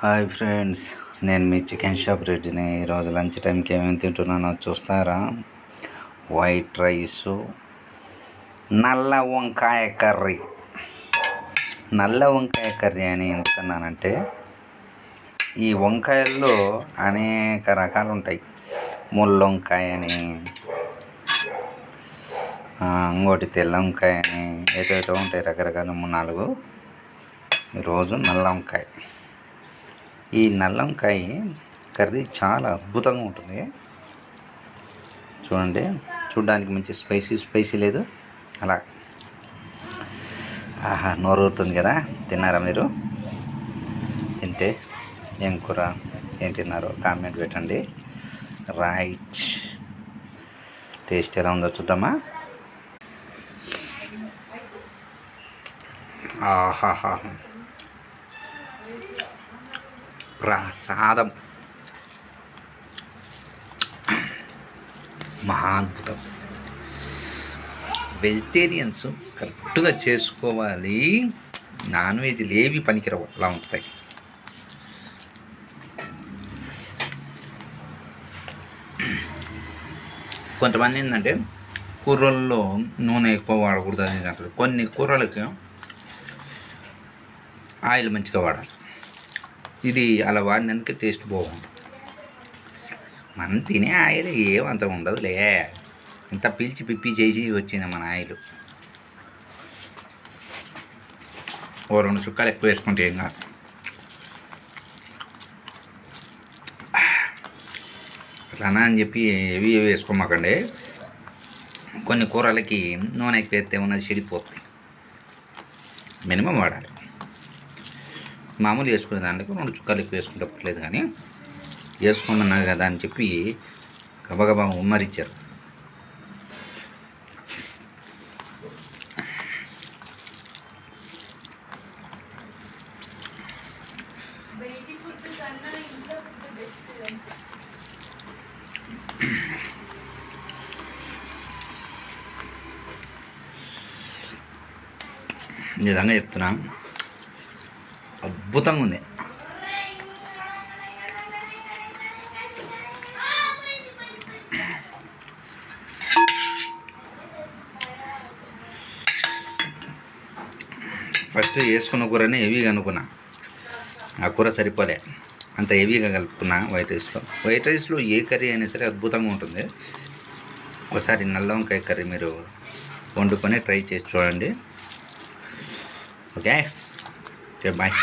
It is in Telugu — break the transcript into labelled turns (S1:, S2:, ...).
S1: హాయ్ ఫ్రెండ్స్, నేను మీ చికెన్ షాప్ రెడ్డిని. ఈరోజు లంచ్ టైంకి ఏమేమి తింటున్నానో చూస్తారా? వైట్ రైసు, నల్ల వంకాయ కర్రీ. నల్ల వంకాయ కర్రీ అని ఎందుకన్నానంటే, ఈ వంకాయల్లో అనేక రకాలు ఉంటాయి. ముళ్ళ వంకాయ అని, ఇంకోటి తెల్ల వంకాయ అని, ఏదో ఉంటాయి రకరకాల 3-4. ఈరోజు నల్ల వంకాయ. ఈ నల్ల వంకాయ కర్రీ చాలా అద్భుతంగా ఉంటుంది. చూడండి, చూడడానికి మంచి స్పైసీ లేదు అలా. ఆహా, నోరు ఊరుతుంది కదా. తిన్నారా మీరు? తింటే ఏం కూర, ఏం తిన్నారో కామెంట్ పెట్టండి. రైట్, టేస్ట్ ఎలా ఉందో చూద్దామా? ఆహాహా, ప్రసాదం, మహా అద్భుతం. వెజిటేరియన్స్ కరెక్ట్గా చేసుకోవాలి. నాన్ వెజ్లు ఏవి పనికిరవు, అలా ఉంటాయి. కొంతమంది ఏంటంటే కూరల్లో నూనె ఎక్కువ వాడకూడదు అని అంటారు. కొన్ని కూరలకి ఆయిల్ మంచిగా వాడాలి. ఇది అలా వాడినందుకే టేస్ట్ బాగుంది. మనం తినే ఆయిల్ ఏమంత ఉండదులే, ఇంత పీల్చి పిప్పి చేసి వచ్చింది మన ఆయిల్. ఓ 2 చుక్కలు ఎక్కువ వేసుకుంటే ఏం కాదు. అట్లా అని చెప్పి ఏవి వేసుకోమాకండి. కొన్ని కూరలకి నూనె ఎక్కువ వేస్తే ఉన్నది చెడిపోతుంది. మినిమం వాడాలి. మామూలు వేసుకునే దాంట్లో 2 చుక్కలు ఎక్కువ వేసుకుంటే పర్లేదు, కానీ వేసుకోమన్నారు కదా అని చెప్పి గబగబా ఉమ్మరిచ్చారు. నిజంగా చెప్తున్నా, అద్భుతంగా ఉంది. ఫస్ట్ వేసుకున్న కూరనే హెవీగా అనుకున్నా, ఆ కూర సరిపోలే, అంత హెవీగా కలుపుకున్నా వైట్ రైస్లో ఏ కర్రీ అయినా సరే అద్భుతంగా ఉంటుంది. ఒకసారి నల్ల వంకాయ కర్రీ మీరు వండుకొని ట్రై చేసి చూడండి. Okay, bye.